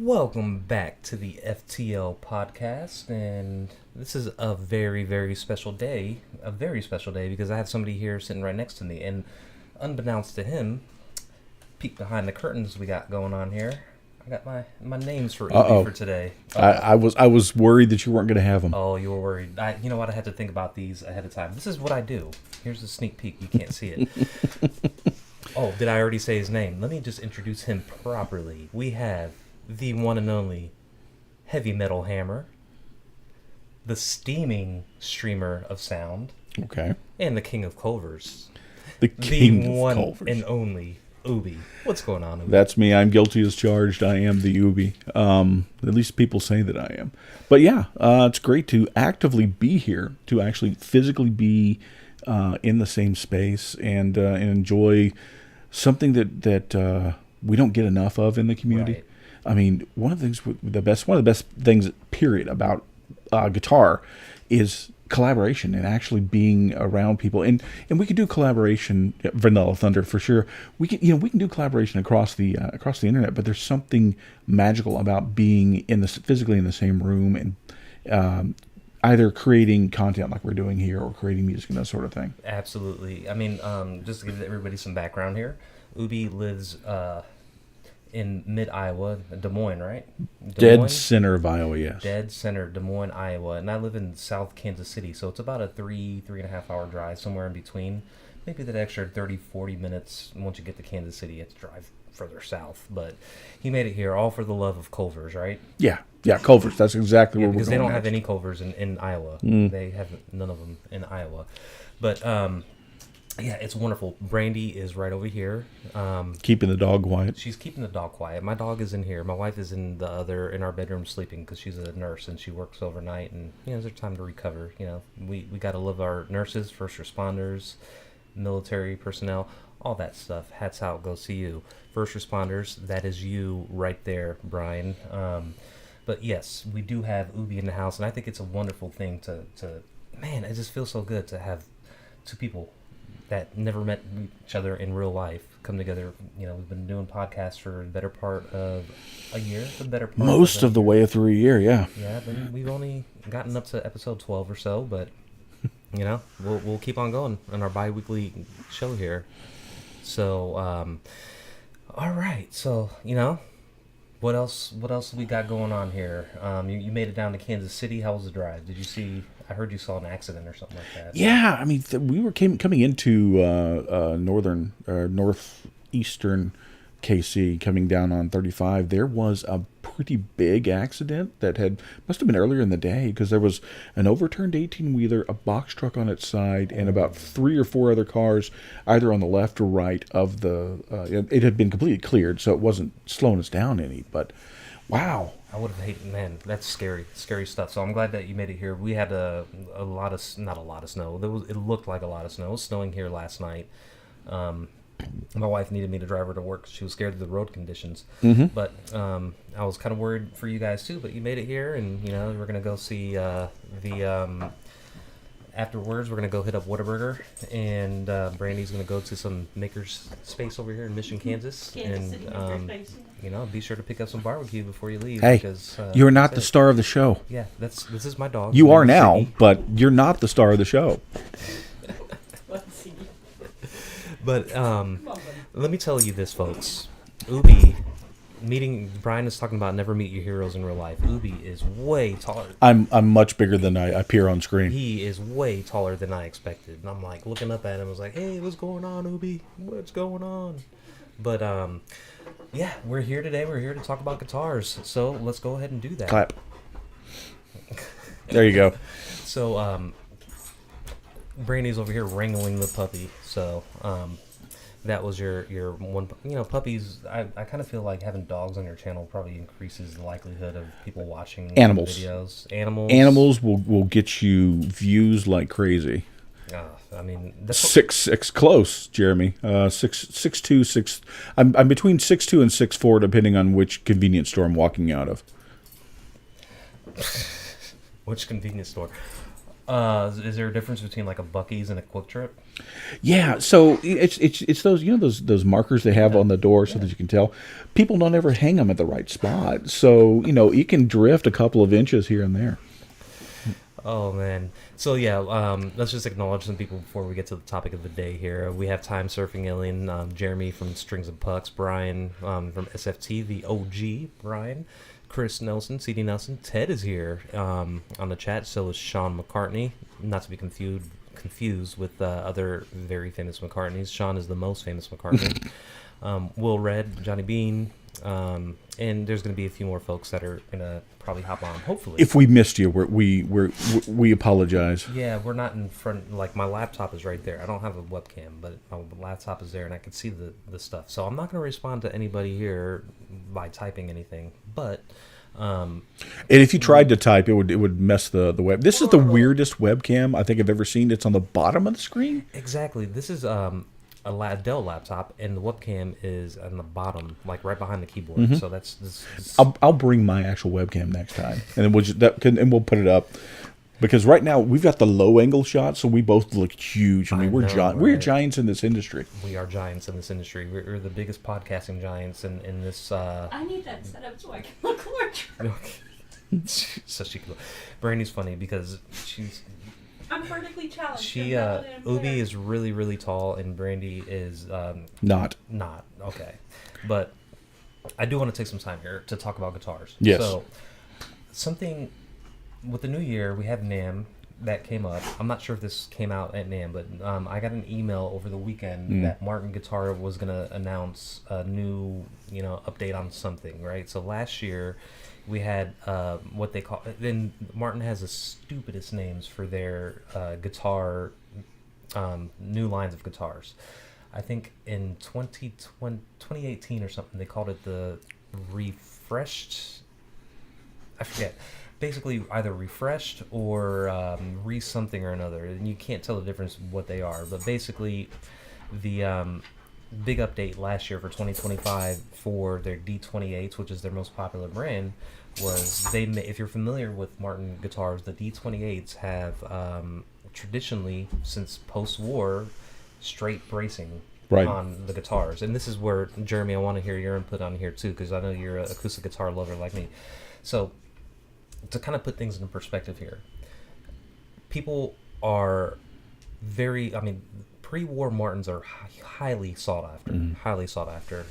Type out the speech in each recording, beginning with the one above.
Welcome back to the FTL podcast, and this is a very, very special day. A very special day because I have somebody here sitting right next to me, and unbeknownst to him, peek behind the curtains we got going on here. I got my names for Ubie for today. I was worried that you weren't going to have them. Oh, you were worried. You know what? I had to think about these ahead of time. This is what I do. Here's a sneak peek. You can't see it. Oh, did I already say his name? Let me just introduce him properly. We have the one and only Heavy Metal Hammer, the steaming streamer of sound, Okay. and the King of Culvers. The King of one Culvers. and only Ubie. What's going on, Ubie? That's me. I'm guilty as charged. I am the Ubie. At least people say that I am. But yeah, it's great to actively be here, to actually physically be in the same space and enjoy something that we don't get enough of in the community. Right. I mean, one of the best things, period, about guitar is collaboration and actually being around people. And we can do collaboration, Vanilla Thunder for sure. We can do collaboration across the internet, but there's something magical about being physically in the same room and either creating content like we're doing here or creating music and that sort of thing. Absolutely. I mean, just to give everybody some background here, Ubie lives in mid-Iowa, Des Moines, right? Dead center of Iowa, yes. Dead center, Des Moines, Iowa. And I live in South Kansas City, so it's about a 3.5 hour drive, somewhere in between. Maybe that extra 30, 40 minutes. Once you get to Kansas City, you have to drive further south. But he made it here, all for the love of Culvers, right? Yeah, Culvers. That's exactly where we're going. Because they don't have any Culvers in Iowa. They have none of them in Iowa. But yeah, it's wonderful. Brandy is right over here. Keeping the dog quiet. She's keeping the dog quiet. My dog is in here. My wife is in our bedroom sleeping because she's a nurse and she works overnight, and there's time to recover. We got to love our nurses, first responders, military personnel, all that stuff. Hats out goes to you. First responders, that is you right there, Brian. But yes, we do have Ubie in the house, and I think it's a wonderful thing to man, it just feels so good to have two people that never met each other in real life come together. We've been doing podcasts for the better part of a year. Most of the way through a year, yeah. Yeah, but we've only gotten up to episode 12 or so, but we'll keep on going on our bi-weekly show here. So, all right. So, what else we got going on here? You made it down to Kansas City. How was the drive? Did you see? I heard you saw an accident or something like that. Yeah, I mean, we were coming into northeastern KC, coming down on 35. There was a pretty big accident that must have been earlier in the day, because there was an overturned 18-wheeler, a box truck on its side, and about 3 or 4 other cars, either on the left or right of the. It had been completely cleared, so it wasn't slowing us down any. But wow. I would have hated, man, that's scary stuff. So I'm glad that you made it here. We had not a lot of snow. It looked like a lot of snow. It was snowing here last night. My wife needed me to drive her to work because she was scared of the road conditions. Mm-hmm. But I was kind of worried for you guys too. But you made it here, and we're gonna go see afterwards, we're going to go hit up Whataburger, and Brandy's going to go to some maker's space over here in Mission, Kansas. And, be sure to pick up some barbecue before you leave. Hey, because, you're not the star of the show. Yeah, this is my dog. You are now, Ziggy. But you're not the star of the show. But let me tell you this, folks. Ubie... Brian is talking about never meet your heroes in real life. Ubie is way taller. I'm much bigger than I appear on screen. He is way taller than I expected. And I'm like looking up at him. I was like, hey, what's going on, Ubie? What's going on? But yeah, we're here today. We're here to talk about guitars. So let's go ahead and do that. Clap. There you go. So Brandy's over here wrangling the puppy. So that was your one. Puppies. I kind of feel like having dogs on your channel probably increases the likelihood of people watching videos. Animals will get you views like crazy. I mean, that's 6'6" close, Jeremy. 6'2", 6. I'm between 6'2" and 6'4", depending on which convenience store I'm walking out of. Which convenience store? Is there a difference between like a Bucky's and a Quick Trip? Yeah, so it's those those markers they have Yeah. on the door so Yeah. that you can tell. People don't ever hang them at the right spot, so it can drift a couple of inches here and there. Oh man. So yeah, let's just acknowledge some people before we get to the topic of the day here. We have Time Surfing Alien, Jeremy from Strings and Pucks, Brian from SFT, the OG Brian, Chris Nelson, CD Nelson, Ted is here on the chat. So is Sean McCartney, not to be confused with other very famous McCartneys. Sean is the most famous McCartney. Will Red, Johnny Bean, and there's going to be a few more folks that are going to probably hop on, hopefully. If we missed you, we apologize. Yeah, we're not in front. Like, my laptop is right there. I don't have a webcam, but my laptop is there, and I can see the stuff. So I'm not going to respond to anybody here by typing anything. But And if you tried to type, it would mess the web. This is the weirdest webcam I think I've ever seen. It's on the bottom of the screen. exactly, this is a Dell laptop, and the webcam is on the bottom, like right behind the keyboard. So that's this. I'll bring my actual webcam next time, and then we'll put it up. Because right now we've got the low angle shot, so we both look huge. I mean, we're right? giants in this industry. We are giants in this industry. We're the biggest podcasting giants in this. I need that set up so I can look larger. So she could. Brandy's funny because I'm vertically challenged. she Ubie is really tall, and Brandy is Not. okay. But I do want to take some time here to talk about guitars. Yes. So something with the new year, we have NAMM that came up. I'm not sure if this came out at NAMM, but I got an email over the weekend that Martin Guitar was going to announce a new, update on something, right? So last year we had what they call, then Martin has the stupidest names for their guitar, new lines of guitars. I think in 2018 or something, they called it the refreshed, I forget. Basically either refreshed or re-something or another, and you can't tell the difference what they are. But basically, the big update last year for 2025 for their D28s, which is their most popular brand, was if you're familiar with Martin guitars, the D28s have traditionally, since post-war, straight bracing Right. on the guitars. And this is where, Jeremy, I want to hear your input on here too, because I know you're an acoustic guitar lover like me. So to kind of put things into perspective here, people are pre-war Martins are highly sought after,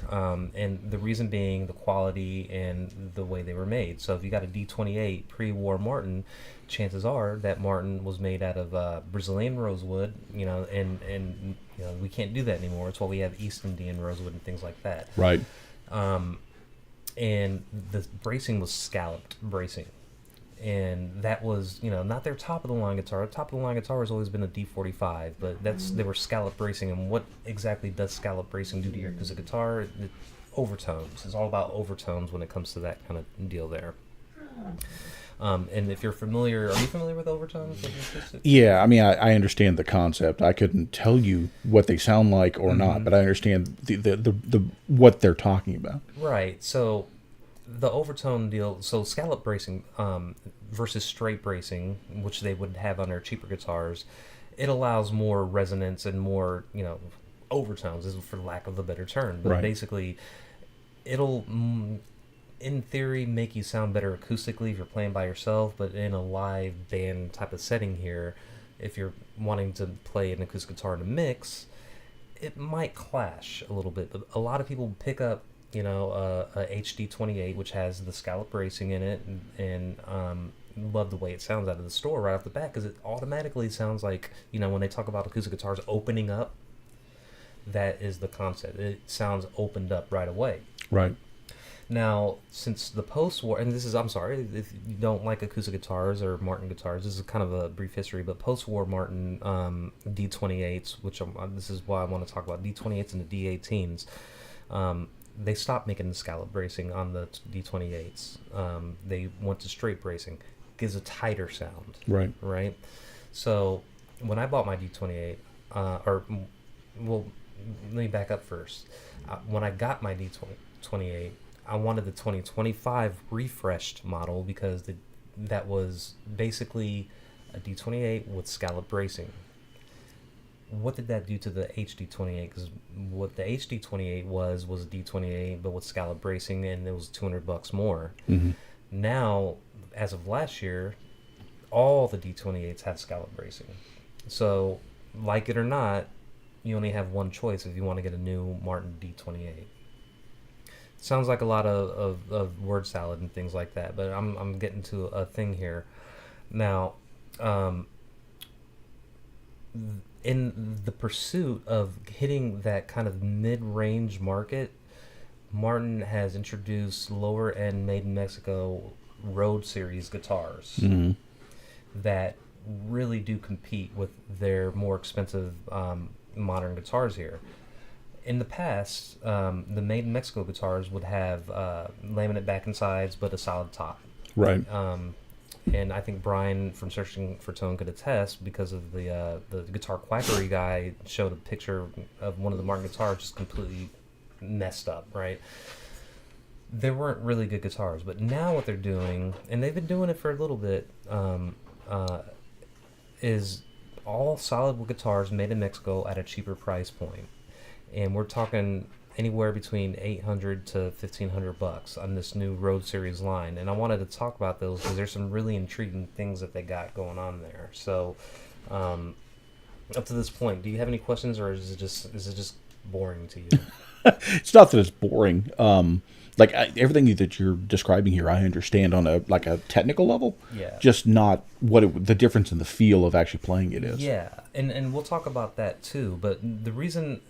and the reason being the quality and the way they were made. So if you got a D28 pre-war Martin, chances are that Martin was made out of Brazilian rosewood, and we can't do that anymore. It's why we have East Indian rosewood and things like that. Right. And the bracing was scalloped bracing. And that was, not their top of the line guitar. Top of the line guitar has always been a D45, but they were scallop bracing. And what exactly does scallop bracing do to your acoustic guitar? Overtones. It's all about overtones when it comes to that kind of deal there. And if you're familiar, are you familiar with overtones? Yeah, I mean, I understand the concept. I couldn't tell you what they sound like or not, but I understand the what they're talking about. Right. So the overtone deal, so scallop bracing versus straight bracing, which they would have on their cheaper guitars, it allows more resonance and more, overtones, is for lack of a better term. But Right. basically, it'll, in theory, make you sound better acoustically if you're playing by yourself, but in a live band type of setting here, if you're wanting to play an acoustic guitar in a mix, it might clash a little bit. But a lot of people pick up a HD28, which has the scallop bracing in it, and love the way it sounds out of the store right off the bat, because it automatically sounds like, when they talk about acoustic guitars opening up, that is the concept. It sounds opened up right away. Right. Now, since the post-war, and this is, I'm sorry, if you don't like acoustic guitars or Martin guitars, this is kind of a brief history, but post-war Martin D28s, which this is why I want to talk about D28s and the D18s, they stopped making the scallop bracing on the D28s. They went to straight bracing. Gives a tighter sound. Right. Right? So, when I bought my D28, let me back up first. When I got my D28, I wanted the 2025 refreshed model because that was basically a D28 with scallop bracing. What did that do to the HD28? Because what the HD28 was a D28, but with scallop bracing, and it was $200 more. Mm-hmm. Now, as of last year, all the D28s have scallop bracing. So, like it or not, you only have one choice if you want to get a new Martin D28. Sounds like a lot of word salad and things like that, but I'm getting to a thing here. Now, in the pursuit of hitting that kind of mid-range market, Martin has introduced lower-end made in Mexico Road Series guitars that really do compete with their more expensive modern guitars here. In the past, the made in Mexico guitars would have laminate back and sides, but a solid top. Right. And I think Brian from Searching for Tone could attest, because of the guitar quackery guy showed a picture of one of the Martin guitars just completely messed up, right? They weren't really good guitars, but now what they're doing, and they've been doing it for a little bit, is all solid wood guitars made in Mexico at a cheaper price point. And we're talking anywhere between $800 to $1,500 on this new Road Series line. And I wanted to talk about those because there's some really intriguing things that they got going on there. So, up to this point, do you have any questions, or is it just boring to you? It's not that it's boring. Everything that you're describing here, I understand on a technical level. Yeah. Just not the difference in the feel of actually playing it is. Yeah, and we'll talk about that too. But the reason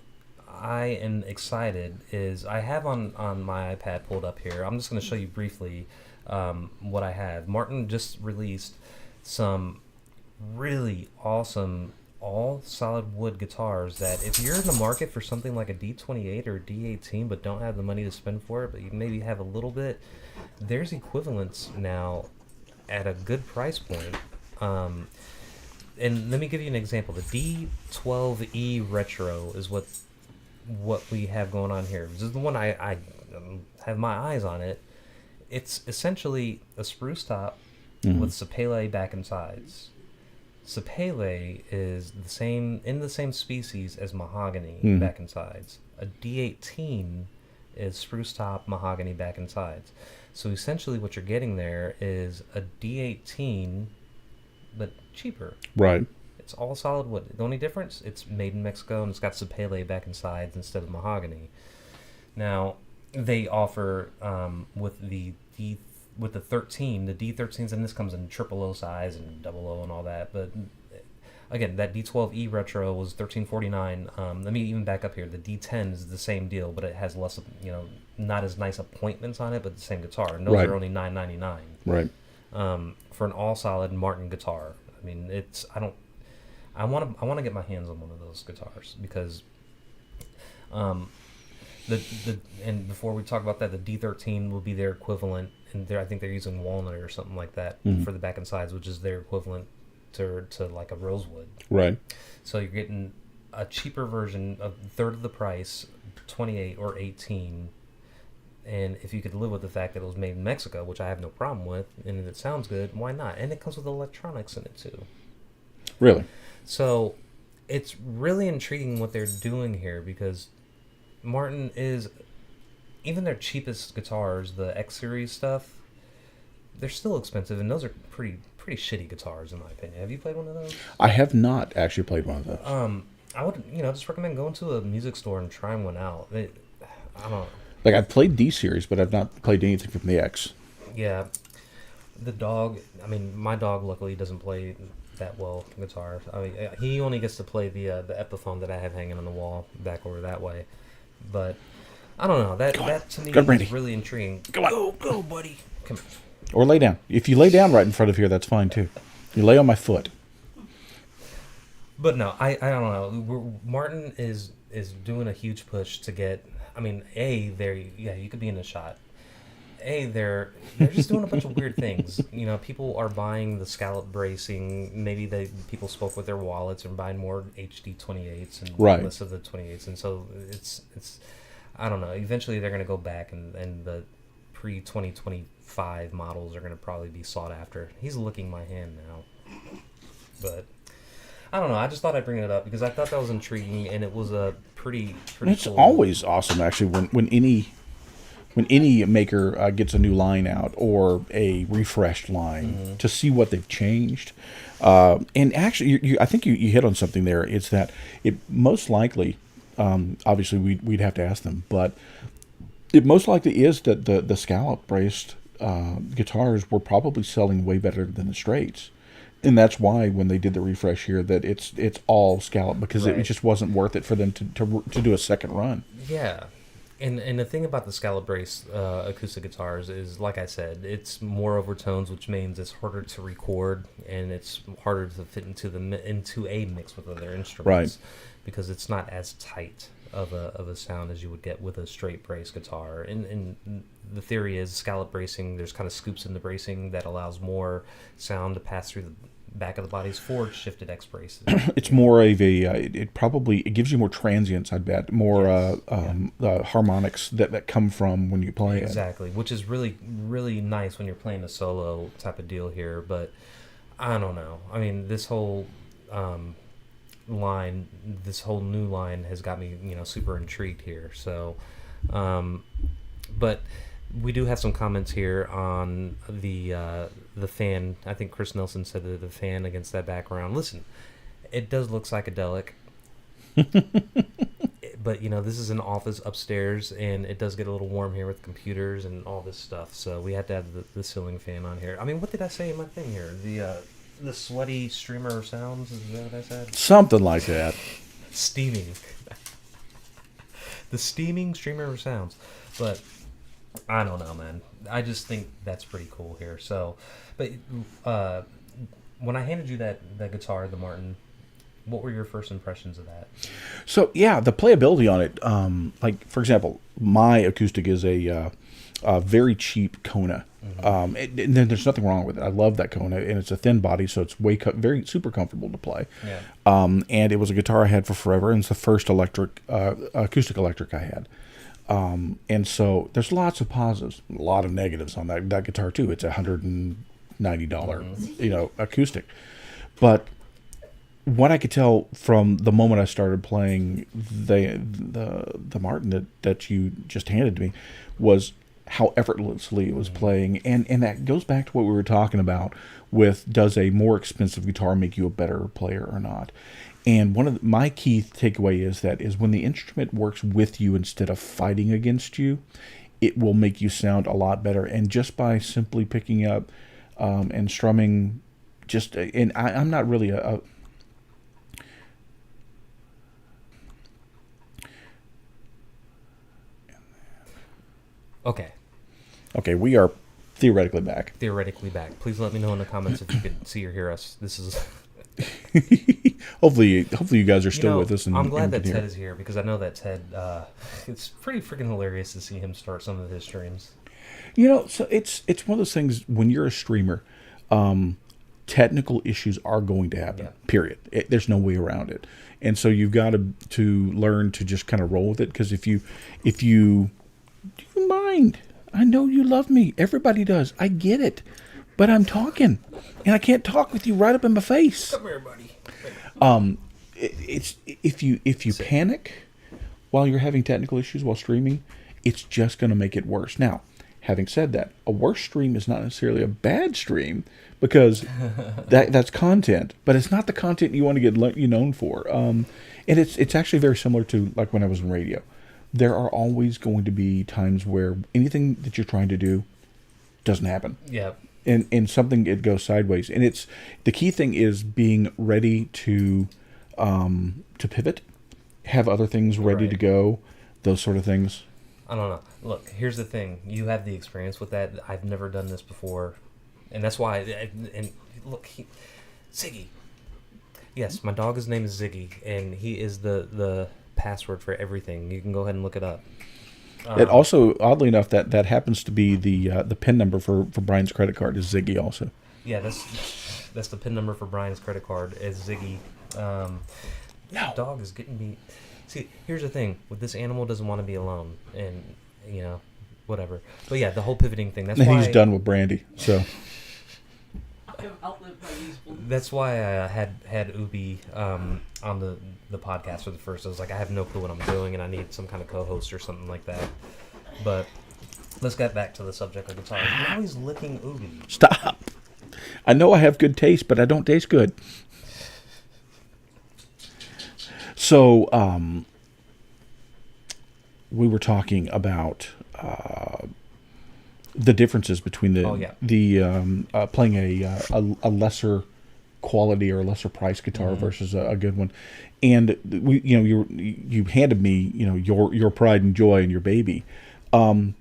I am excited is I have on my iPad pulled up here. I'm just going to show you briefly what I have. Martin just released some really awesome all solid wood guitars that if you're in the market for something like a D28 or a D18 but don't have the money to spend for it, but you maybe have a little bit, there's equivalents now at a good price point. And let me give you an example. The D12E Retro is what we have going on here. This is the one I have my eyes on it. It's essentially a spruce top with sapele back and sides. Sapele is in the same species as mahogany back and sides. A D18 is spruce top, mahogany back and sides. So essentially what you're getting there is a D18 but cheaper. Right. It's all solid wood. The only difference, it's made in Mexico and it's got sapele back and sides instead of mahogany. Now, they offer with the 13, the D13s, and this comes in triple O size and double O and all that. But again, that D12E Retro was $1349. Let me even back up here. The D10 is the same deal, but it has less, not as nice appointments on it, but the same guitar. And those are only $999. Right. For an all solid Martin guitar. I mean, I want to get my hands on one of those guitars because and before we talk about that, the D13 will be their equivalent, and I think they're using walnut or something like that for the back and sides, which is their equivalent to like a rosewood. Right. So you're getting a cheaper version of a third of the price, 28 or 18. And if you could live with the fact that it was made in Mexico, which I have no problem with, and it sounds good, why not? And it comes with electronics in it too. Really? So it's really intriguing what they're doing here, because Martin is, even their cheapest guitars, the X series stuff, they're still expensive, and those are pretty shitty guitars in my opinion. Have you played one of those? I have not actually played one of those. I would just recommend going to a music store and trying one out. I don't know. Like, I've played D series, but I've not played anything from the X. Yeah, my dog luckily doesn't play that well guitar. I mean, he only gets to play the Ep.12 that I have hanging on the wall back over that way. But I don't know, that to me is really intriguing. Come on, go, buddy. Come on. Or lay down. If you lay down right in front of here, that's fine too. You lay on my foot. But no, I don't know. Martin is doing a huge push to get. I mean, you could be in a shot. They're just doing a bunch of weird things. People are buying the scallop bracing. Maybe people spoke with their wallets and buying more HD 28s and less of the 28s. And so it's I don't know. Eventually they're going to go back and the pre-2025 models are going to probably be sought after. He's licking my hand now. But I don't know. I just thought I'd bring it up because I thought that was intriguing, and it was a pretty It's cool. always awesome, actually, when any maker gets a new line out or a refreshed line to see what they've changed. And actually, I think you hit on something there. It's that it most likely, obviously, we'd have to ask them, but it most likely is that the scallop braced guitars were probably selling way better than the straights. And that's why when they did the refresh here, that it's all scallop because it Right. just wasn't worth it for them to do a second run. Yeah. And the thing about the scallop brace acoustic guitars is, like I said, it's more overtones, which means it's harder to record and it's harder to fit into a mix with other instruments, because it's not as tight of a sound as you would get with a straight brace guitar. And the theory is scallop bracing. There's kind of scoops in the bracing that allows more sound to pass through the back of the body's forward shifted X braces. It's more of a it gives you more transients, I bet, more Yes. harmonics that come from when you play it. Exactly, which is really, really nice when you're playing a solo type of deal here. But I don't know. I mean, this whole this whole new line has got me, super intrigued here. So, but we do have some comments here on the fan. I think Chris Nelson said that the fan against that background. Listen, it does look psychedelic. But this is an office upstairs, and it does get a little warm here with computers and all this stuff. So we had to have the ceiling fan on here. I mean, what did I say in my thing here? The sweaty streamer sounds. Is that what I said? Something like that. Steaming. The steaming streamer sounds. But I don't know, man. I just think that's pretty cool here. So, but when I handed you that guitar, the Martin, what were your first impressions of that? So yeah, the playability on it, like for example, my acoustic is a very cheap Kona. And then there's nothing wrong with it. I love that Kona, and it's a thin body, so it's very super comfortable to play. Yeah. And it was a guitar I had for forever, and it's the first acoustic electric I had. And so there's lots of positives, a lot of negatives on that guitar too. It's $190, acoustic. But what I could tell from the moment I started playing the Martin that you just handed to me was how effortlessly it was playing, and that goes back to what we were talking about with, does a more expensive guitar make you a better player or not? And one of my key takeaway is when the instrument works with you instead of fighting against you, it will make you sound a lot better. And just by simply picking up and strumming, I'm not really a Okay, we are theoretically back. Please let me know in the comments if you could see or hear us. This is hopefully you guys are still with us. I'm glad that Ted is here, because I know that Ted, it's pretty freaking hilarious to see him start some of his streams. So it's one of those things, when you're a streamer, technical issues are going to happen, period. There's no way around it. And so you've got to learn to just kind of roll with it, because if you do you mind? I know you love me. Everybody does. I get it. But I'm talking, and I can't talk with you right up in my face. Come here, buddy. It's if you panic while you're having technical issues while streaming, it's just going to make it worse. Now, having said that, a worse stream is not necessarily a bad stream, because that's content, but it's not the content you want to get known for. And it's actually very similar to like when I was in radio. There are always going to be times where anything that you're trying to do doesn't happen. Yeah. And something, it goes sideways. And it's the key thing is being ready to pivot, have other things ready to go, those sort of things. I don't know. Look, here's the thing. You have the experience with that. I've never done this before. And that's why, and look, Ziggy. Yes, my dog's name is Ziggy, and he is the password for everything. You can go ahead and look it up. It also, oddly enough, that happens to be the PIN number for Brian's credit card is Ziggy also. Yeah, that's the PIN number for Brian's credit card is Ziggy. No. Dog is getting me. See, here's the thing. With this animal, doesn't want to be alone, and whatever. But yeah, the whole pivoting thing. That's why he's done with Brandy. So I've outlived my usefulness. That's why I had Ubie on the podcast for the first. I was like, I have no clue what I'm doing, and I need some kind of co-host or something like that. But let's get back to the subject of guitars. Now he's licking Ubie. Stop. I know I have good taste, but I don't taste good. So, we were talking about the differences between playing a lesser quality or a lesser price guitar versus a good one, and you handed me your pride and joy and your baby, and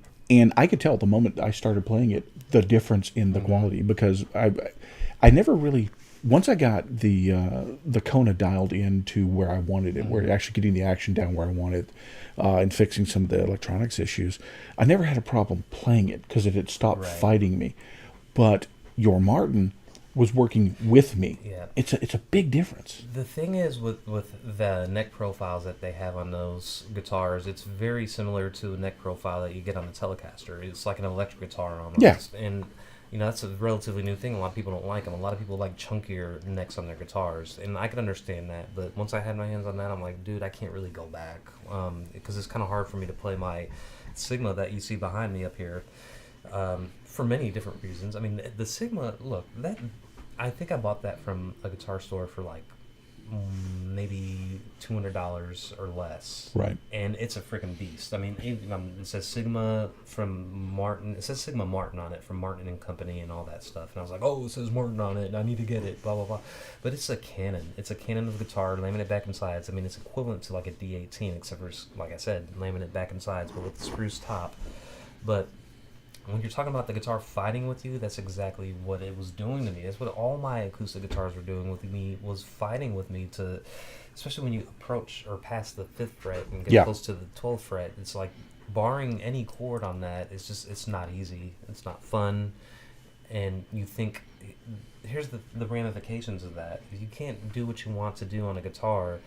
I could tell the moment I started playing it the difference in the quality, because I never really, once I got the Kona dialed in to where I wanted it, where actually getting the action down where I wanted, and fixing some of the electronics issues, I never had a problem playing it because it had stopped fighting me. But your Martin was working with me. Yeah. It's a big difference. The thing is with the neck profiles that they have on those guitars, it's very similar to a neck profile that you get on the Telecaster. It's like an electric guitar almost. Yeah. And that's a relatively new thing. A lot of people don't like them. A lot of people like chunkier necks on their guitars, and I can understand that. But once I had my hands on that, I'm like, dude, I can't really go back, because it's kind of hard for me to play my Sigma that you see behind me up here, for many different reasons. I mean, the Sigma, look, that I think I bought that from a guitar store for like maybe $200 or less. Right. And it's a freaking beast. I mean, it says Sigma from Martin. It says Sigma Martin on it from Martin and Company and all that stuff. And I was like, oh, it says Martin on it, and I need to get it, blah, blah, blah. But it's a Canon. It's a Canon of guitar, laminate back and sides. I mean, it's equivalent to like a D18, except for, like I said, laminate back and sides, but with the spruce top. But when you're talking about the guitar fighting with you, that's exactly what it was doing to me. That's what all my acoustic guitars were doing with me, was fighting with me to, especially when you approach or pass the 5th fret and get close to the 12th fret. It's like, barring any chord on that, it's not easy. It's not fun. And you think, here's the ramifications of that. If you can't do what you want to do on a guitar,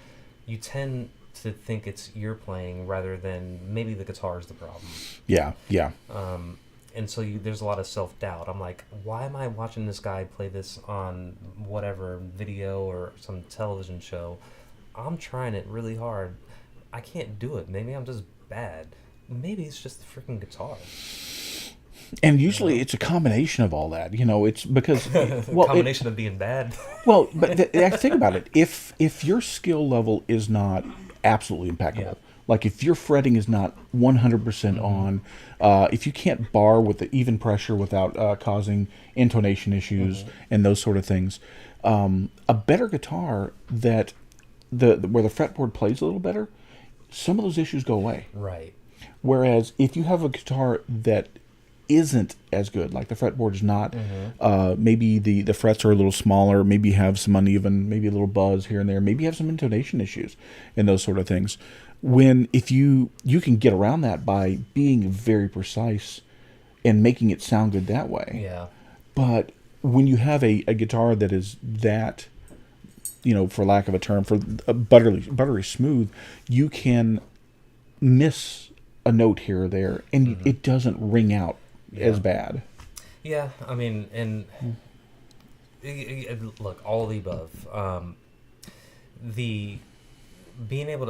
you tend to think it's your playing rather than maybe the guitar is the problem. Yeah. And so there's a lot of self-doubt. I'm like, why am I watching this guy play this on whatever video or some television show? I'm trying it really hard. I can't do it. Maybe I'm just bad. Maybe it's just the freaking guitar. And usually it's a combination of all that. It's because... well, combination of being bad. Well, but think about it. If your skill level is not absolutely impeccable, like if your fretting is not 100% on, if you can't bar with the even pressure without causing intonation issues and those sort of things, a better guitar that where the fretboard plays a little better, some of those issues go away. Right. Whereas if you have a guitar that isn't as good, like the fretboard is not, maybe the frets are a little smaller, maybe you have some uneven, maybe a little buzz here and there, maybe you have some intonation issues and those sort of things. If you can get around that by being very precise and making it sound good that way. Yeah. But when you have a guitar that is that, for lack of a term, for buttery smooth, you can miss a note here or there, and it doesn't ring out as bad. Yeah, I mean, and look, all of the above.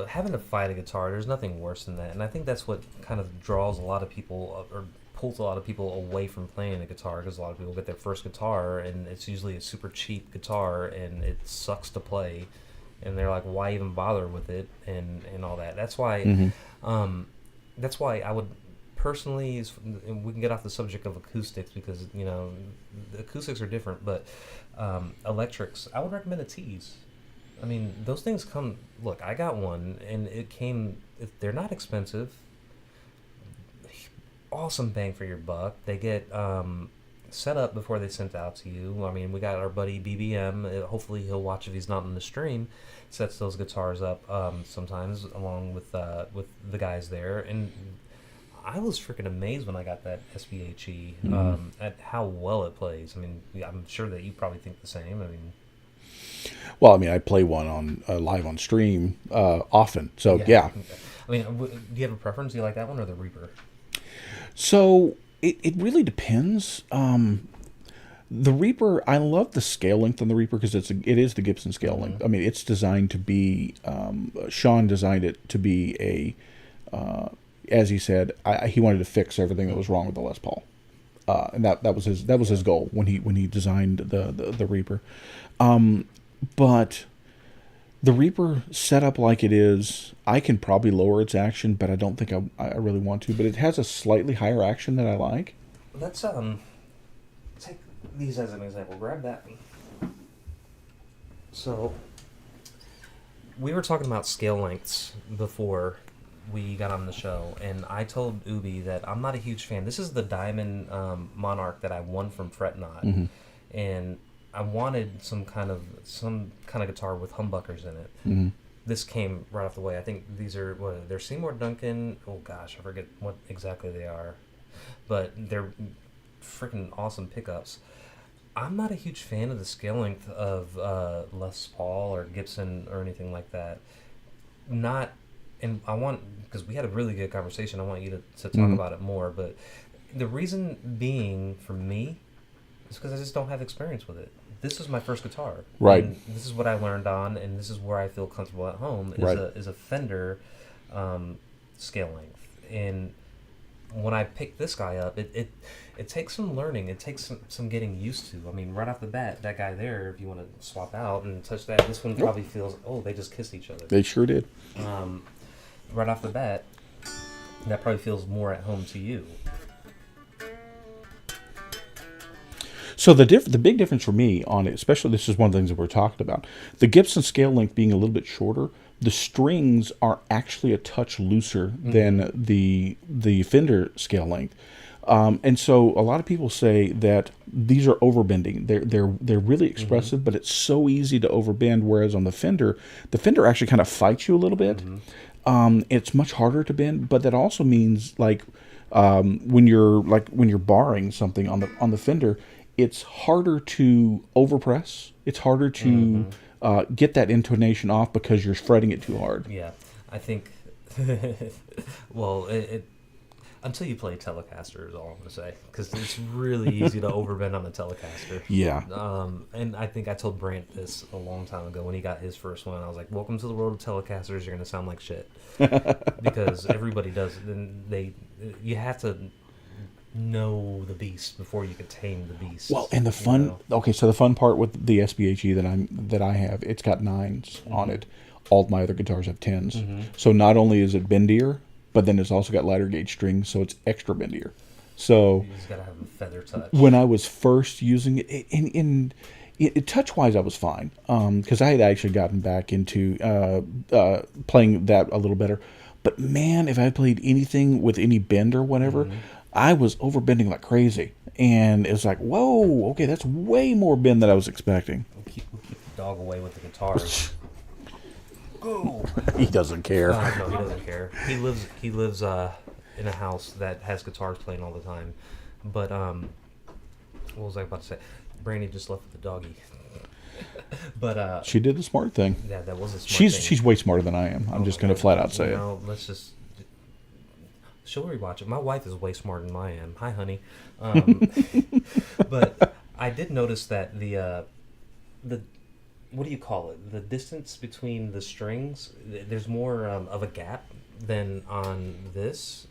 Having to fight a guitar, there's nothing worse than that. And I think that's what kind of draws a lot of people, or pulls a lot of people away from playing a guitar, because a lot of people get their first guitar, and it's usually a super cheap guitar, and it sucks to play. And they're like, why even bother with it, and all that. That's why, that's why I would personally, we can get off the subject of acoustics, because, the acoustics are different, but electrics, I would recommend a Tees. I mean, those things come... Look, I got one, and it came... They're not expensive. Awesome bang for your buck. They get set up before they sent out to you. I mean, we got our buddy BBM. Hopefully he'll watch if he's not on the stream. Sets those guitars up sometimes, along with the guys there. And I was freaking amazed when I got that SVHE at how well it plays. I mean, I'm sure that you probably think the same. I mean... Well, I mean, I play one on live on stream often, so yeah. I mean, do you have a preference? Do you like that one or the Reaper? So it really depends. The Reaper, I love the scale length on the Reaper because it is the Gibson scale length. I mean, it's designed to be. Sean designed it to be as he said, he wanted to fix everything that was wrong with the Les Paul, and that was his goal when he designed the Reaper. But the Reaper set up like it is, I can probably lower its action, but I don't think I really want to. But it has a slightly higher action that I like. Let's take these as an example. Grab that. So we were talking about scale lengths before we got on the show, and I told Ubie that I'm not a huge fan. This is the Diamond Monarch that I won from Fret Knot, and I wanted some kind of guitar with humbuckers in it. This came right off the way. I think these are they're Seymour Duncan. Oh gosh, I forget what exactly they are, but they're freaking awesome pickups. I'm not a huge fan of the scale length of Les Paul or Gibson or anything like that. And I want, because we had a really good conversation, I want you to talk about it more. But the reason being for me is because I just don't have experience with it. This is my first guitar, right? And this is what I learned on, and this is where I feel comfortable at home. Is a Fender scale length, and when I picked this guy up, it takes some learning. It takes some getting used to. I mean, right off the bat, that guy there, if you want to swap out and touch that, this one probably feels, they just kissed each other. They sure did. Right off the bat, that probably feels more at home to you. So the big difference for me on it, especially this is one of the things that we're talking about, the Gibson scale length being a little bit shorter, the strings are actually a touch looser than the Fender scale length. And so a lot of people say that these are overbending. They're really expressive, but it's so easy to overbend. Whereas on the Fender actually kind of fights you a little bit. It's much harder to bend, but that also means when you're barring something on the Fender, it's harder to overpress. It's harder to get that intonation off because you're fretting it too hard. Yeah, I think. Well, until you play Telecaster is all I'm going to say, because it's really easy to overbend on a Telecaster. Yeah. And I think I told Brant this a long time ago when he got his first one. I was like, welcome to the world of Telecasters. You're going to sound like shit. Because everybody does. You have to know the beast before you can tame the beast. Well, and the fun, so the fun part with the SBHE that I have, it's got 9s on it. All my other guitars have 10s. So not only is it bendier, but then it's also got lighter gauge strings, so it's extra bendier. So you just gotta have a feather touch. When I was first using it, touch-wise, I was fine, because I had actually gotten back into playing that a little better. But man, if I played anything with any bend or whatever, I was overbending like crazy, and it was like, whoa, okay, that's way more bend than I was expecting. We'll keep the dog away with the guitars. Go. He doesn't care. No, he doesn't care. He lives in a house that has guitars playing all the time. But what was I about to say? Brandy just left with the doggy. But she did the smart thing. Yeah, that was a smart thing. She's way smarter than I am. I'm just gonna flat out say it. Let's just. She'll rewatch it. My wife is way smarter than I am. Hi, honey. But I did notice that the what do you call it? The distance between the strings, there's more of a gap than on this.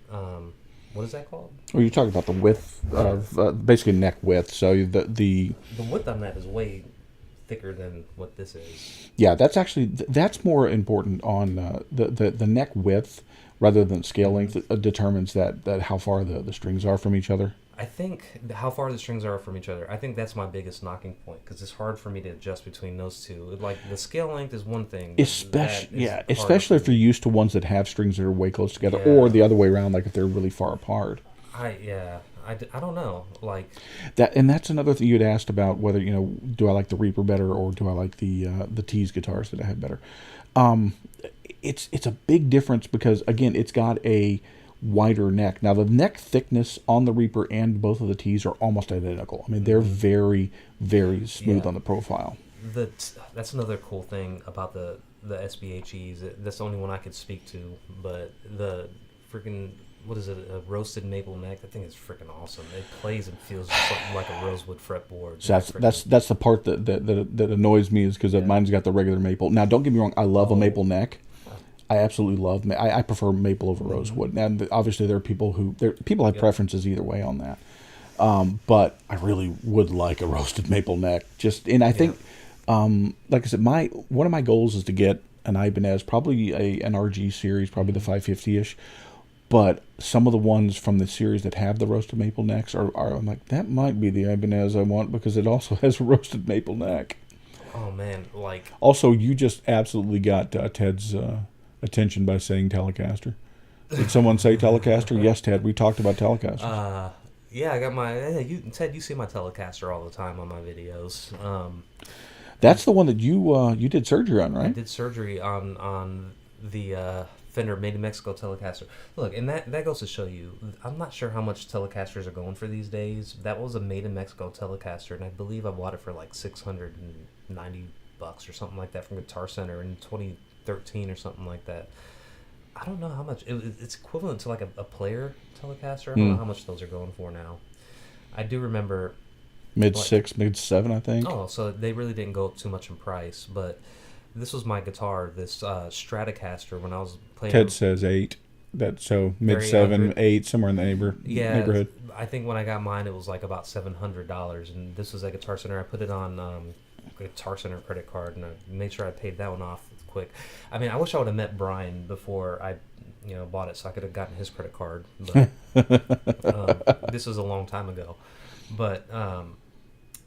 What is that called? Well, you're talking about the width of basically neck width. So the width on that is way thicker than what this is. Yeah, that's more important on the neck width rather than scale length. Determines that how far the strings are from each other. I think how far the strings are from each other. I think that's my biggest knocking point, because it's hard for me to adjust between those two. Like the scale length is one thing, especially if you're used to ones that have strings that are way close together, or the other way around, like if they're really far apart. I don't know, like that, and that's another thing you'd asked about, whether do I like the Reaper better or do I like the Tees guitars that I have better. It's a big difference because again, it's got a wider neck. Now the neck thickness on the Reaper and both of the Tees are almost identical. I mean, they're very, very smooth on the profile. That's another cool thing about the SBHEs. That's the only one I could speak to, but the freaking what is it? A roasted maple neck. That thing is freaking awesome. It plays and feels just like a rosewood fretboard. So that's the part that annoys me is because mine's got the regular maple. Now, don't get me wrong, I love a maple neck. I absolutely love. I prefer maple over rosewood. And obviously, there are people have preferences either way on that. But I really would like a roasted maple neck. I think, like I said, one of my goals is to get an Ibanez, probably an RG series, probably the 550-ish. But some of the ones from the series that have the roasted maple necks are I'm like, that might be the Ibanez I want because it also has a roasted maple neck. Oh man, Also, you just absolutely got Ted's attention by saying Telecaster. Did someone say Telecaster? Yes, Ted. We talked about Telecasters. Yeah, I got my. Ted, you see my Telecaster all the time on my videos. That's the one that you did surgery on, right? I did surgery on the Fender Made in Mexico Telecaster. Look, and that goes to show you, I'm not sure how much Telecasters are going for these days. That was a Made in Mexico Telecaster, and I believe I bought it for like $690 or something like that from Guitar Center in 2013 or something like that. I don't know how much. It's equivalent to like a player Telecaster. I don't know how much those are going for now. I do remember mid-6, mid-7, I think. Oh, so they really didn't go up too much in price, but this was my guitar, this Stratocaster, when I was playing. Ted says 8. So mid-7, 8, somewhere in the neighborhood. I think when I got mine, it was like about $700, and this was at Guitar Center. I put it on Guitar Center credit card, and I made sure I paid that one off quick. I mean, I wish I would have met Brian before I, bought it, so I could have gotten his credit card. But this was a long time ago. But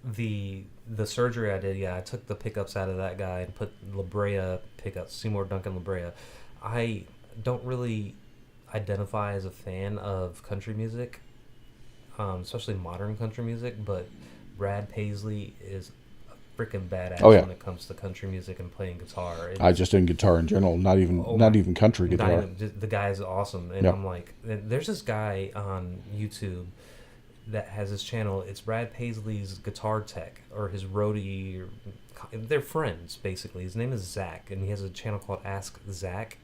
the surgery I did, I took the pickups out of that guy and put La Brea pickups, Seymour Duncan La Brea. I don't really identify as a fan of country music, especially modern country music, but Brad Paisley is freaking badass when it comes to country music and playing guitar. I just in guitar in general, not even country guitar. The guy is awesome, and I'm like, there's this guy on YouTube that has his channel. It's Brad Paisley's guitar tech or his roadie. They're friends basically. His name is Zach, and he has a channel called Ask Zach.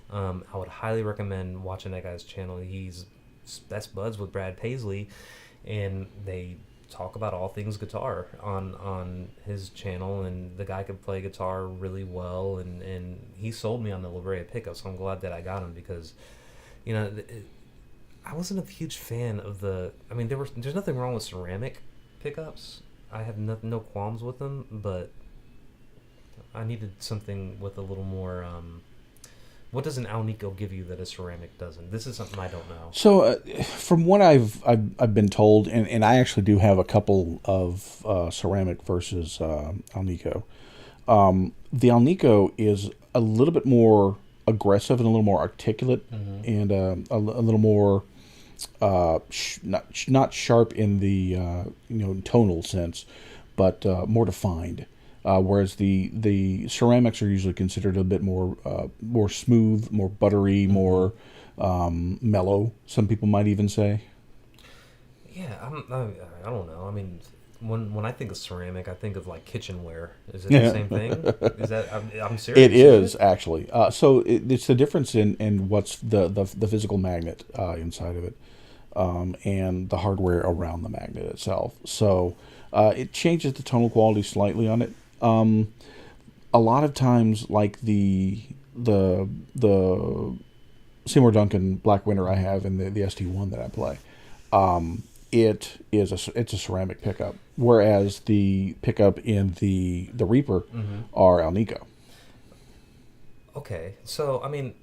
I would highly recommend watching that guy's channel. He's best buds with Brad Paisley, and they talk about all things guitar on his channel, and the guy could play guitar really well, and he sold me on the La Brea pickup, so I'm glad that I got him because I wasn't a huge fan of there's nothing wrong with ceramic pickups. I have no qualms with them, but I needed something with a little more what does an Alnico give you that a ceramic doesn't? This is something I don't know. So, from what I've been told, and I actually do have a couple of ceramic versus Alnico. The Alnico is a little bit more aggressive and a little more articulate, and a little more not sharp in the tonal sense, but more defined. Whereas the ceramics are usually considered a bit more smooth, more buttery, more mellow. Some people might even say. Yeah, I don't know. I mean, when I think of ceramic, I think of like kitchenware. Is it the same thing? Is that I'm serious? It is actually. So it's the difference in what's the physical magnet inside of it, and the hardware around the magnet itself. So it changes the tonal quality slightly on it. A lot of times, like the Seymour Duncan Black Winter I have and the ST1 that I play, it's a ceramic pickup, whereas the pickup in the Reaper are Alnico. Okay, so I mean,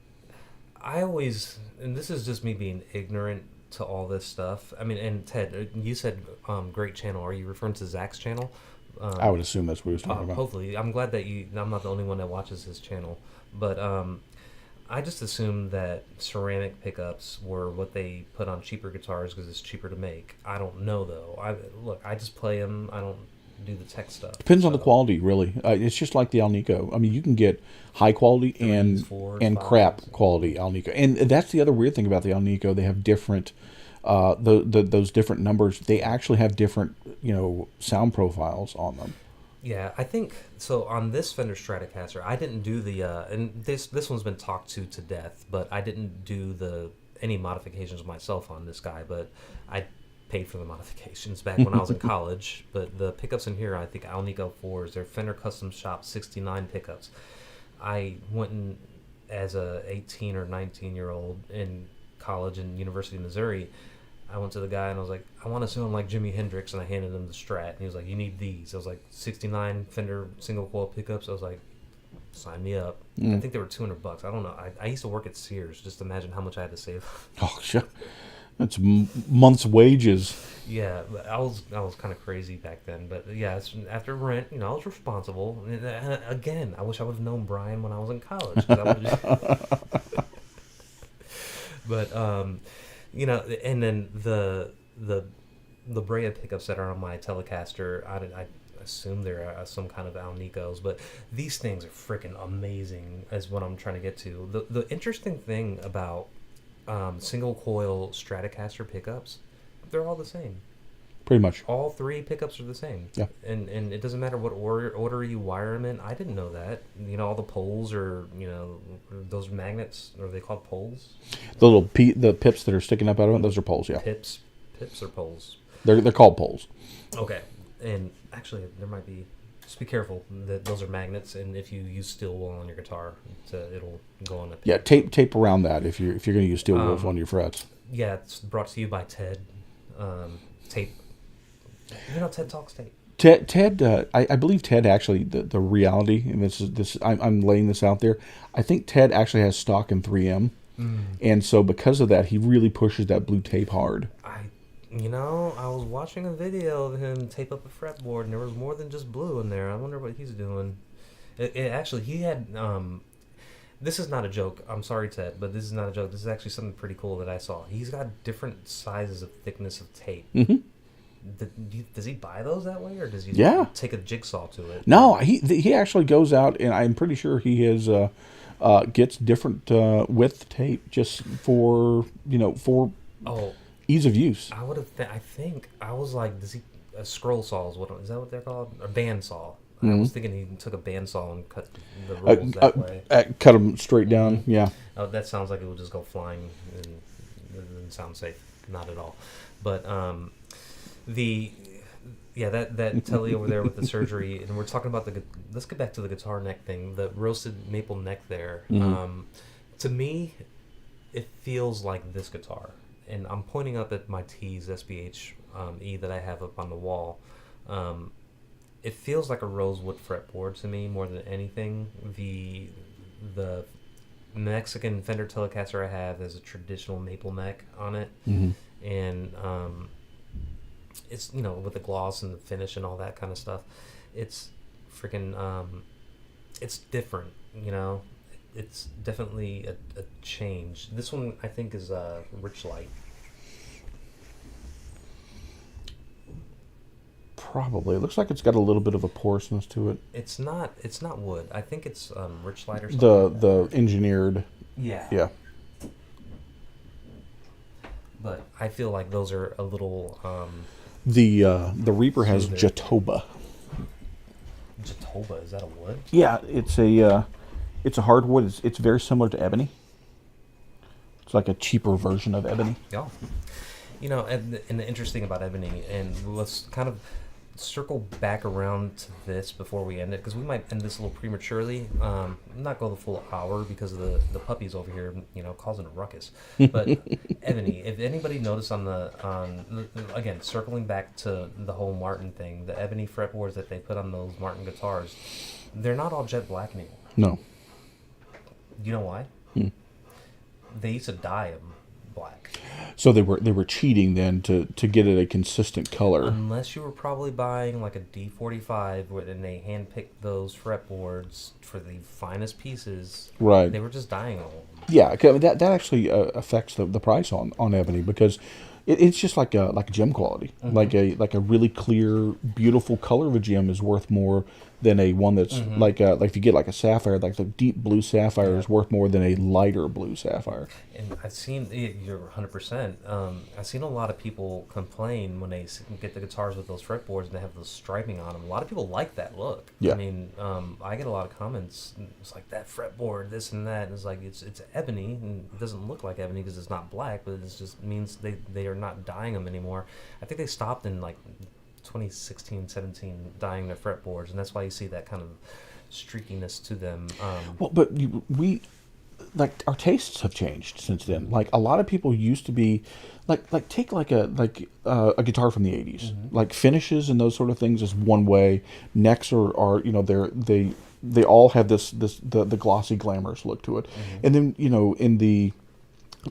I always, and this is just me being ignorant to all this stuff. I mean, and Ted, you said great channel. Are you referring to Zach's channel? I would assume that's what he was talking about. Hopefully. I'm glad that I'm not the only one that watches his channel. But I just assumed that ceramic pickups were what they put on cheaper guitars because it's cheaper to make. I don't know, though. I just play them. I don't do the tech stuff. Depends on the quality, really. It's just like the Alnico. I mean, you can get high quality and crap quality Alnico. And that's the other weird thing about the Alnico. They have different... those different numbers, they actually have different, sound profiles on them. Yeah, I think so. On this Fender Stratocaster, I didn't do the and this one's been talked to death, but I didn't do the any modifications myself on this guy, but I paid for the modifications back when I was in college. But the pickups in here, I think Alnico 4s, they're Fender Custom Shop 69 pickups. I went in as a 18 or 19-year-old in college in University of Missouri. I went to the guy and I was like, I want to sound like Jimi Hendrix, and I handed him the Strat, and he was like, you need these. I was like, 69 Fender single coil pickups. I was like, sign me up. I think they were $200. I don't know. I used to work at Sears. Just imagine how much I had to save. Oh, sure. That's month's wages. Yeah, but I was kind of crazy back then. But yeah, after rent, I was responsible. And, again, I wish I would have known Brian when I was in college. 'Cause I would've but and then the Brea pickups that are on my Telecaster, I assume they're some kind of Alnicos, but these things are freaking amazing, is what I'm trying to get to. The interesting thing about single coil Stratocaster pickups, they're all the same. Pretty much. All three pickups are the same. Yeah. And it doesn't matter what order you wire them in. I didn't know that. All the poles are, those magnets, are they called poles? The little the pips that are sticking up out of it, those are poles, yeah. Pips or poles? They're called poles. Okay. And actually, there might be, just be careful that those are magnets, and if you use steel wool on your guitar, it'll go on the pip. Yeah, tape around that if you're going to use steel wool on your frets. Yeah, it's brought to you by Ted. Tape. Ted talks tape. Ted, I believe Ted actually, the reality, and I'm laying this out there, I think Ted actually has stock in 3M, and so because of that, he really pushes that blue tape hard. I was watching a video of him tape up a fretboard, and there was more than just blue in there. I wonder what he's doing. Actually, he had, this is not a joke. I'm sorry, Ted, but this is not a joke. This is actually something pretty cool that I saw. He's got different sizes of thickness of tape. Mm-hmm. Does he buy those that way, or does he take a jigsaw to it? No, he actually goes out, and I'm pretty sure he has gets different width tape just for ease of use. I would have. I think I was like, does he scroll saws? Is that what they're called? Or bandsaw? Mm-hmm. I was thinking he took a bandsaw and cut the rolls that way. Cut them straight down. Mm-hmm. Yeah. Oh, that sounds like it would just go flying, and it doesn't sound safe. Not at all. But that telly over there with the surgery, and we're talking about let's get back to the guitar neck thing, the roasted maple neck there. Mm-hmm. To me, it feels like this guitar, and I'm pointing up at my T's SBH E that I have up on the wall. It feels like a rosewood fretboard to me more than anything. The Mexican Fender Telecaster I have has a traditional maple neck on it, mm-hmm. and it's with the gloss and the finish and all that kind of stuff. It's freaking it's different. It's definitely a change. This one I think is Rich Light. Probably. It looks like it's got a little bit of a porousness to it. It's not wood. I think it's Rich Light or something. The engineered. Yeah. Yeah. But I feel like those are a little. The Reaper has Jatoba. Jatoba, is that a wood? Yeah, it's a hardwood. It's very similar to ebony. It's like a cheaper version of ebony. Yeah. And the interesting about ebony, and let's kind of circle back around to this before we end it, because we might end this a little prematurely. Not go the full hour because of the puppies over here, causing a ruckus. But ebony, if anybody noticed again, circling back to the whole Martin thing, the ebony fretboards that they put on those Martin guitars, they're not all jet black anymore. No. You know why? They used to dye them black. So they were cheating then to get it a consistent color. Unless you were probably buying like a D45 and they handpicked those fretboards for the finest pieces. Right. They were just dyeing all of them. Yeah, that actually affects the price on ebony, because It's just like a gem quality. Like a really clear, beautiful color of a gem is worth more than a one that's like if you get like a sapphire, like the deep blue sapphire is worth more than a lighter blue sapphire. And I've seen you're 100%. I've seen a lot of people complain when they get the guitars with those fretboards and they have those striping on them. A lot of people like that look. Yeah. I mean, I get a lot of comments. It's like that fretboard, this and that. And it's like it's ebony, and it doesn't look like ebony because it's not black, but it just means they are not dyeing them anymore. I think they stopped in like 2016, 17 dyeing their fretboards, and that's why you see that kind of streakiness to them. Well, but we like our tastes have changed since then. Like a lot of people used to be like take like a guitar from the 80s. Like finishes and those sort of things is one way. Necks are they all have the glossy glamorous look to it. And then in the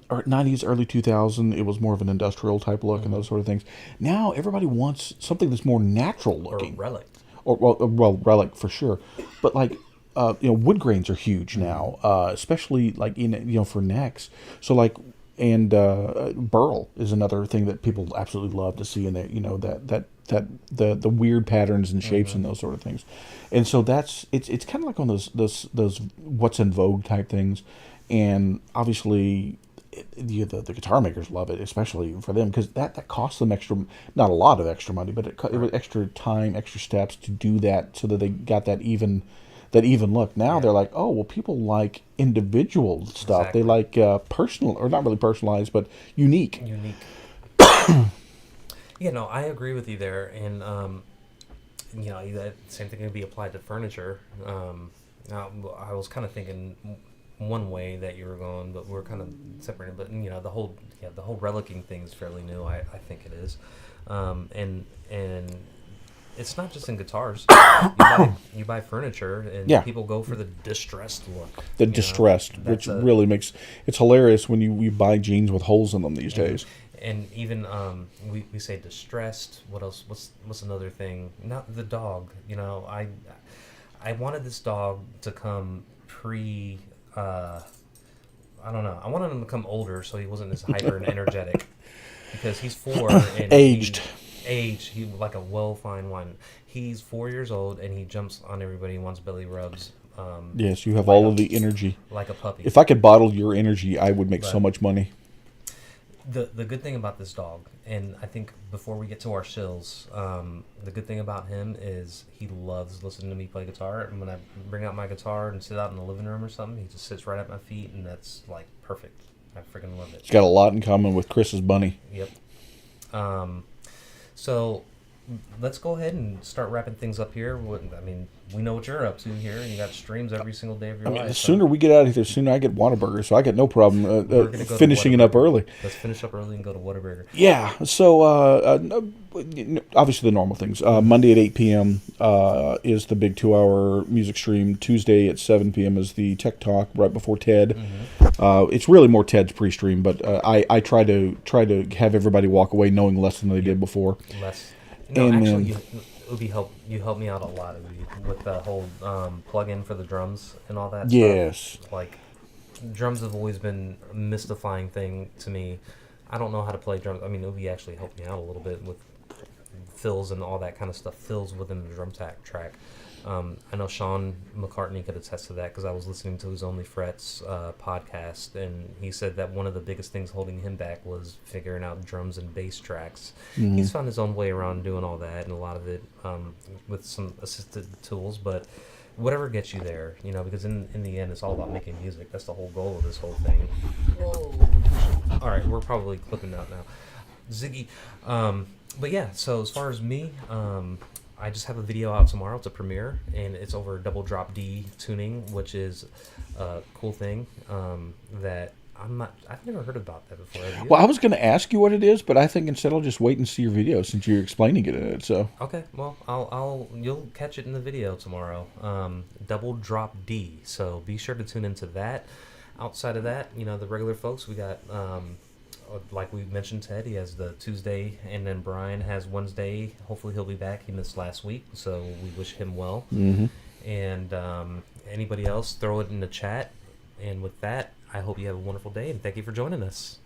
90s, early 2000, it was more of an industrial type look and those sort of things. Now everybody wants something that's more natural looking. Or relic. Or well, relic for sure. But like wood grains are huge now, especially like for necks. So like burl is another thing that people absolutely love to see in there. That the weird patterns and shapes and those sort of things. And so it's kind of like on those what's in vogue type things. And obviously the guitar makers love it, especially for them, because that costs them extra, not a lot of extra money, but it was extra time, extra steps to do that, so that they got that even look. Now they're like, oh well, people like individual stuff. Exactly. They like personal, or not really personalized, but unique. Yeah, no, I agree with you there, and that same thing can be applied to furniture. I was kind of thinking one way that you were going, but we're kind of separated. But the whole relicking thing is fairly new. I think it is, and it's not just in guitars. You buy furniture, and people go for the distressed look. The distressed, which really makes it's hilarious when you buy jeans with holes in them these days. And even we say distressed. What else? What's another thing? Not the dog. I wanted this dog to come pre. I don't know. I wanted him to come older so he wasn't as hyper and energetic, because he's 4 and aged. He like a well-fine wine. He's 4 years old and he jumps on everybody, wants belly rubs. Yes, you have all of the energy. Like a puppy. If I could bottle your energy, I would make so much money. The good thing about this dog, and I think before we get to our shills, the good thing about him is he loves listening to me play guitar. And when I bring out my guitar and sit out in the living room or something, he just sits right at my feet, and that's like perfect. I freaking love it. It's got a lot in common with Chris's bunny. Yep. So let's go ahead and start wrapping things up here. We know what you're up to here, and you got streams every single day of your life. The sooner we get out of here, the sooner I get Whataburger, so I got no problem finishing it up early. Let's finish up early and go to Whataburger. Yeah, so obviously the normal things. Monday at 8 p.m. Is the big 2-hour music stream. Tuesday at 7 p.m. is the Tech Talk right before TED. It's really more TED's pre-stream, but I try to have everybody walk away knowing less than they did before. Less. No, and actually, Ubie helped me out a lot, Ubie, with the whole plug-in for the drums and all that yes. stuff. Like, drums have always been a mystifying thing to me. I don't know how to play drums. I mean, Ubie actually helped me out a little bit with fills and all that kind of stuff, fills within the drum track. I know Sean McCartney could attest to that, because I was listening to his Only Frets podcast, and he said that one of the biggest things holding him back was figuring out drums and bass tracks. He's found his own way around doing all that, and a lot of it with some assisted tools, but whatever gets you there, because in the end, it's all about making music. That's the whole goal of this whole thing. Whoa. All right, we're probably clipping out now. Ziggy. But yeah, so as far as me, I just have a video out tomorrow. It's a premiere, and it's over double drop D tuning, which is a cool thing that I've never heard about that before. Have you? Well, I was going to ask you what it is, but I think instead I'll just wait and see your video since you're explaining it in it. So okay, well, you'll catch it in the video tomorrow. Double drop D. So be sure to tune into that. Outside of that, the regular folks, we got. Like we mentioned, Ted, he has the Tuesday, and then Brian has Wednesday. Hopefully he'll be back. He missed last week, so we wish him well. And anybody else, throw it in the chat. And with that, I hope you have a wonderful day, and thank you for joining us.